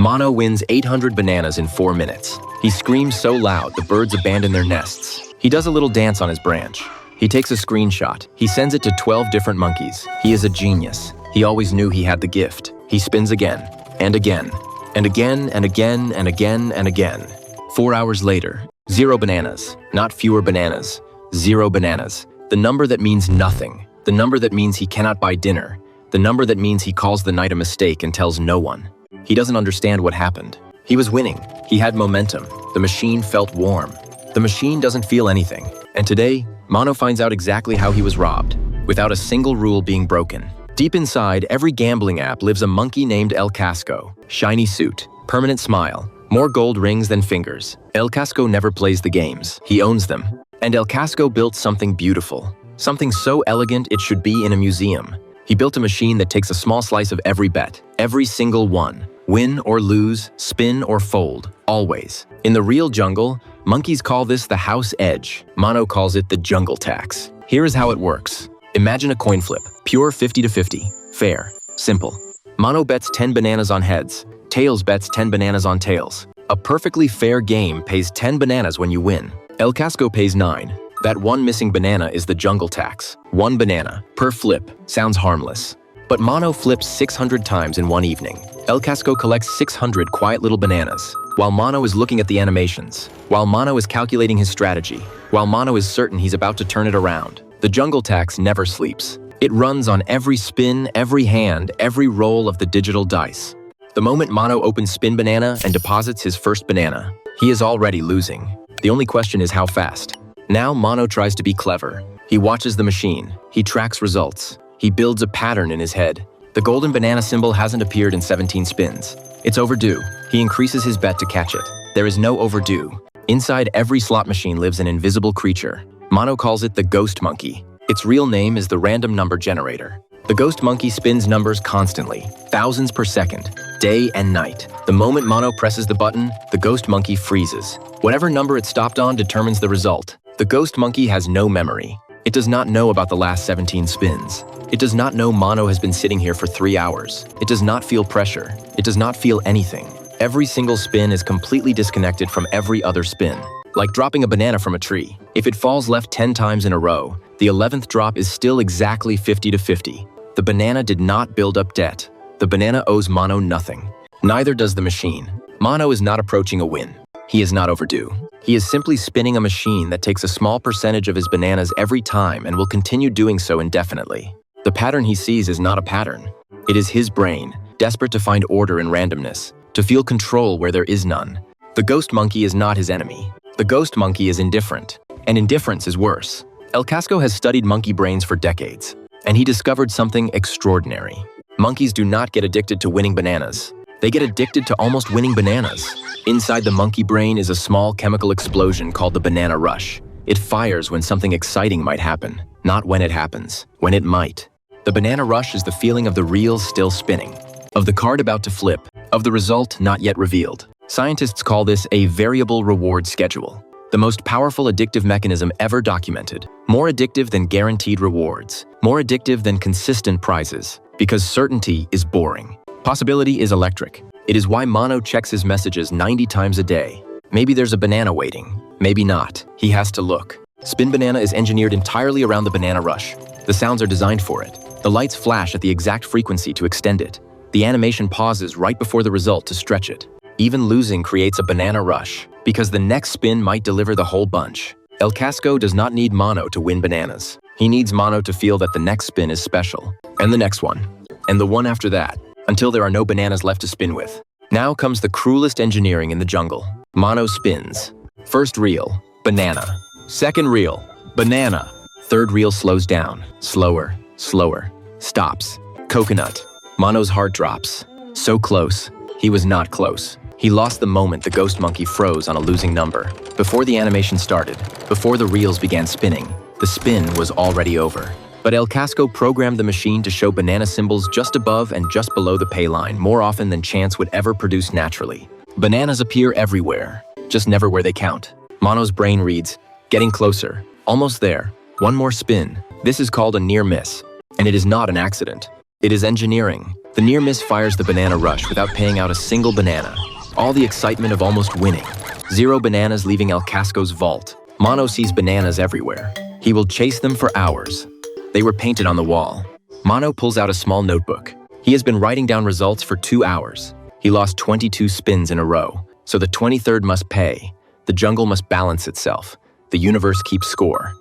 Mono wins 800 bananas in 4 minutes. He screams so loud the birds abandon their nests. He does a little dance on his branch. He takes a screenshot. He sends it to 12 different monkeys. He is a genius. He always knew he had the gift. He spins again, and again, and again, and again, and again, and again. 4 hours later, 0 bananas. Not fewer bananas. 0 bananas. The number that means nothing. The number that means he cannot buy dinner. The number that means he calls the night a mistake and tells no one. He doesn't understand what happened. He was winning. He had momentum. The machine felt warm. The machine doesn't feel anything. And today, Mono finds out exactly how he was robbed, without a single rule being broken. Deep inside every gambling app lives a monkey named El Casco. Shiny suit, permanent smile, more gold rings than fingers. El Casco never plays the games. He owns them. And El Casco built something beautiful. Something so elegant it should be in a museum. He built a machine that takes a small slice of every bet, every single one. Win or lose, spin or fold, always. In the real jungle, monkeys call this the house edge. Mono calls it the jungle tax. Here is how it works. Imagine a coin flip, pure 50 to 50, fair, simple. Mono bets 10 bananas on heads, tails bets 10 bananas on tails. A perfectly fair game pays 10 bananas when you win. El Casco pays 9. That one missing banana is the jungle tax. 1 banana per flip sounds harmless. But Mono flips 600 times in one evening. El Casco collects 600 quiet little bananas. While Mono is looking at the animations, while Mono is calculating his strategy, while Mono is certain he's about to turn it around, the jungle tax never sleeps. It runs on every spin, every hand, every roll of the digital dice. The moment Mono opens spin banana and deposits his first banana, he is already losing. The only question is how fast. Now Mono tries to be clever. He watches the machine. He tracks results. He builds a pattern in his head. The golden banana symbol hasn't appeared in 17 spins. It's overdue. He increases his bet to catch it. There is no overdue. Inside every slot machine lives an invisible creature. Mono calls it the ghost monkey. Its real name is the random number generator. The ghost monkey spins numbers constantly, thousands per second, day and night. The moment Mono presses the button, the ghost monkey freezes. Whatever number it stopped on determines the result. The ghost monkey has no memory. It does not know about the last 17 spins. It does not know Mono has been sitting here for 3 hours. It does not feel pressure. It does not feel anything. Every single spin is completely disconnected from every other spin. Like dropping a banana from a tree. If it falls left 10 times in a row, the 11th drop is still exactly 50 to 50. The banana did not build up debt. The banana owes Mono nothing. Neither does the machine. Mono is not approaching a win. He is not overdue. He is simply spinning a machine that takes a small percentage of his bananas every time and will continue doing so indefinitely. The pattern he sees is not a pattern. It is his brain, desperate to find order in randomness, to feel control where there is none. The ghost monkey is not his enemy. The ghost monkey is indifferent, and indifference is worse. El Casco has studied monkey brains for decades, and he discovered something extraordinary. Monkeys do not get addicted to winning bananas. They get addicted to almost winning bananas. Inside the monkey brain is a small chemical explosion called the banana rush. It fires when something exciting might happen, not when it happens, when it might. The banana rush is the feeling of the reel still spinning, of the card about to flip, of the result not yet revealed. Scientists call this a variable reward schedule, the most powerful addictive mechanism ever documented. More addictive than guaranteed rewards, more addictive than consistent prizes, because certainty is boring. Possibility is electric. It is why Mono checks his messages 90 times a day. Maybe there's a banana waiting. Maybe not. He has to look. Spin Banana is engineered entirely around the banana rush. The sounds are designed for it. The lights flash at the exact frequency to extend it. The animation pauses right before the result to stretch it. Even losing creates a banana rush, because the next spin might deliver the whole bunch. El Casco does not need Mono to win bananas. He needs Mono to feel that the next spin is special. And the next one. And the one after that. Until there are no bananas left to spin with. Now comes the cruelest engineering in the jungle. Mono spins. First reel, banana. Second reel, banana. Third reel slows down. Slower, slower. Stops. Coconut. Mono's heart drops. So close. He was not close. He lost the moment the ghost monkey froze on a losing number. Before the animation started, before the reels began spinning, the spin was already over. But El Casco programmed the machine to show banana symbols just above and just below the pay line more often than chance would ever produce naturally. Bananas appear everywhere, just never where they count. Mono's brain reads, getting closer, almost there, one more spin. This is called a near miss, and it is not an accident. It is engineering. The near miss fires the banana rush without paying out a single banana. All the excitement of almost winning. 0 bananas leaving El Casco's vault. Mono sees bananas everywhere. He will chase them for hours. They were painted on the wall. Mono pulls out a small notebook. He has been writing down results for 2 hours. He lost 22 spins in a row, so the 23rd must pay. The jungle must balance itself. The universe keeps score.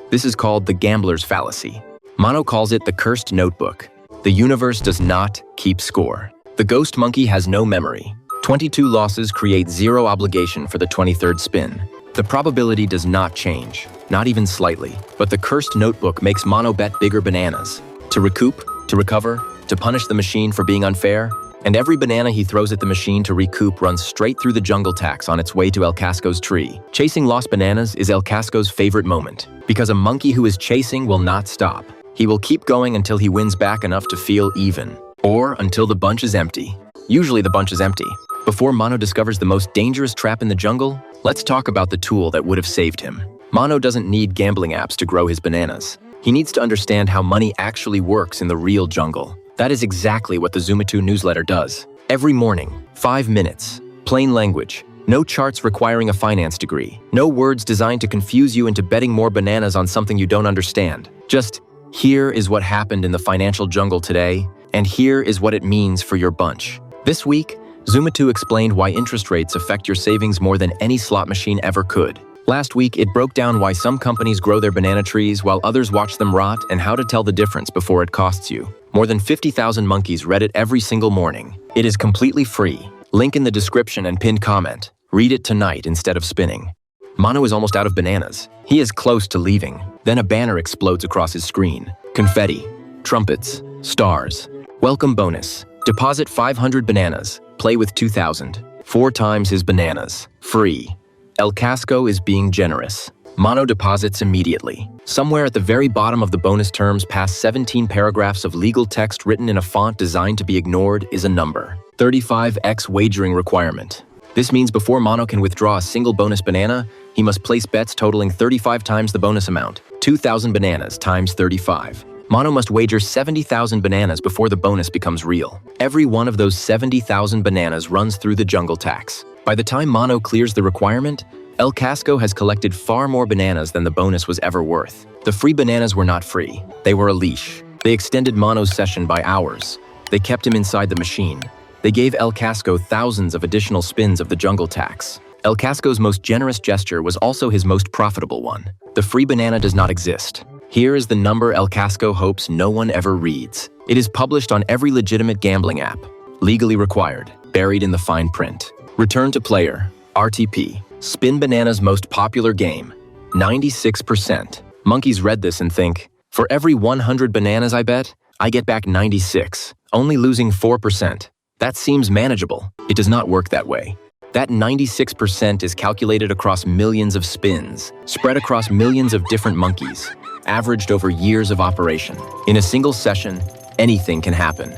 This is called the gambler's fallacy. Mono calls it the cursed notebook. The universe does not keep score. The ghost monkey has no memory. 22 losses create 0 obligation for the 23rd spin. The probability does not change, not even slightly, but the cursed notebook makes Mono bet bigger bananas. To recoup, to recover, to punish the machine for being unfair, and every banana he throws at the machine to recoup runs straight through the jungle tax on its way to El Casco's tree. Chasing lost bananas is El Casco's favorite moment, because a monkey who is chasing will not stop. He will keep going until he wins back enough to feel even, or until the bunch is empty. Usually the bunch is empty. Before Mono discovers the most dangerous trap in the jungle, let's talk about the tool that would have saved him. Mono doesn't need gambling apps to grow his bananas. He needs to understand how money actually works in the real jungle. That is exactly what the Zuma2 newsletter does. Every morning, 5 minutes, plain language, no charts requiring a finance degree, no words designed to confuse you into betting more bananas on something you don't understand. Just, here is what happened in the financial jungle today, and here is what it means for your bunch. This week, Zuma2 explained why interest rates affect your savings more than any slot machine ever could. Last week, it broke down why some companies grow their banana trees while others watch them rot and how to tell the difference before it costs you. More than 50,000 monkeys read it every single morning. It is completely free. Link in the description and pinned comment. Read it tonight instead of spinning. Mono is almost out of bananas. He is close to leaving. Then a banner explodes across his screen. Confetti, trumpets, stars. Welcome bonus. Deposit 500 bananas. Play with 2,000. 4 times his bananas. Free. El Casco is being generous. Mono deposits immediately. Somewhere at the very bottom of the bonus terms past 17 paragraphs of legal text written in a font designed to be ignored is a number. 35x wagering requirement. This means before Mono can withdraw a single bonus banana, he must place bets totaling 35 times the bonus amount. 2,000 bananas times 35. Mono must wager 70,000 bananas before the bonus becomes real. Every one of those 70,000 bananas runs through the jungle tax. By the time Mono clears the requirement, El Casco has collected far more bananas than the bonus was ever worth. The free bananas were not free. They were a leash. They extended Mono's session by hours. They kept him inside the machine. They gave El Casco thousands of additional spins of the jungle tax. El Casco's most generous gesture was also his most profitable one. The free banana does not exist. Here is the number El Casco hopes no one ever reads. It is published on every legitimate gambling app. Legally required. Buried in the fine print. Return to player. RTP. Spin Banana's most popular game. 96%. Monkeys read this and think, for every 100 bananas I bet, I get back 96, only losing 4%. That seems manageable. It does not work that way. That 96% is calculated across millions of spins, spread across millions of different monkeys, averaged over years of operation. In a single session, anything can happen.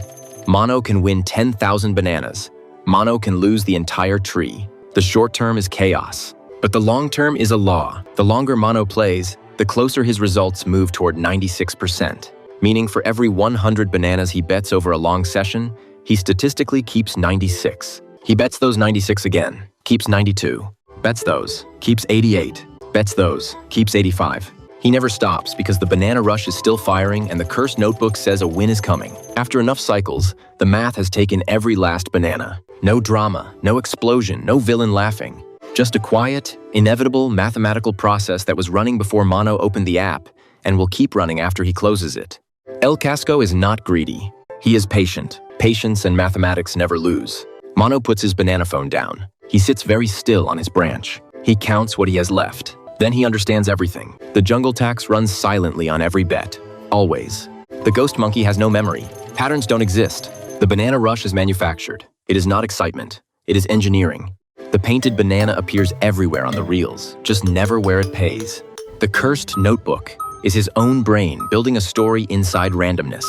Mono can win 10,000 bananas. Mono can lose the entire tree. The short term is chaos, but the long term is a law. The longer Mono plays, the closer his results move toward 96%, meaning for every 100 bananas he bets over a long session, he statistically keeps 96. He bets those 96 again, keeps 92. Bets those, keeps 88. Bets those, keeps 85. He never stops because the banana rush is still firing and the cursed notebook says a win is coming. After enough cycles, the math has taken every last banana. No drama, no explosion, no villain laughing. Just a quiet, inevitable mathematical process that was running before Mono opened the app and will keep running after he closes it. El Casco is not greedy. He is patient. Patience and mathematics never lose. Mono puts his banana phone down. He sits very still on his branch. He counts what he has left. Then he understands everything. The jungle tax runs silently on every bet. Always. The ghost monkey has no memory. Patterns don't exist. The banana rush is manufactured. It is not excitement. It is engineering. The painted banana appears everywhere on the reels, just never where it pays. The cursed notebook is his own brain building a story inside randomness.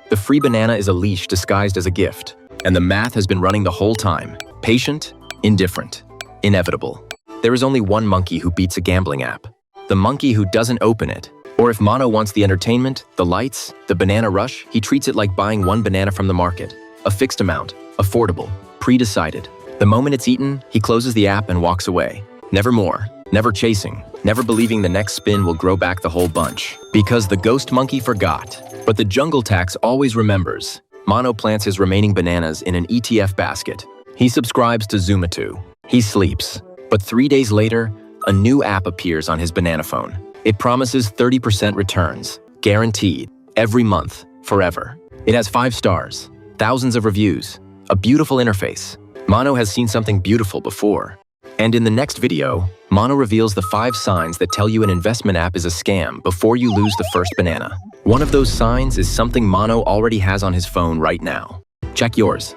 The free banana is a leash disguised as a gift. And the math has been running the whole time. Patient, indifferent, inevitable. There is only one monkey who beats a gambling app. The monkey who doesn't open it. Or if Mono wants the entertainment, the lights, the banana rush, he treats it like buying one banana from the market. A fixed amount, affordable, pre-decided. The moment it's eaten, he closes the app and walks away. Never more, never chasing, never believing the next spin will grow back the whole bunch. Because the ghost monkey forgot. But the jungle tax always remembers. Mono plants his remaining bananas in an ETF basket. He subscribes to Zoomatu. He sleeps. But 3 days later, a new app appears on his banana phone. It promises 30% returns, guaranteed, every month, forever. It has 5 stars, thousands of reviews, a beautiful interface. Mono has seen something beautiful before. And in the next video, Mono reveals the 5 signs that tell you an investment app is a scam before you lose the first banana. One of those signs is something Mono already has on his phone right now. Check yours.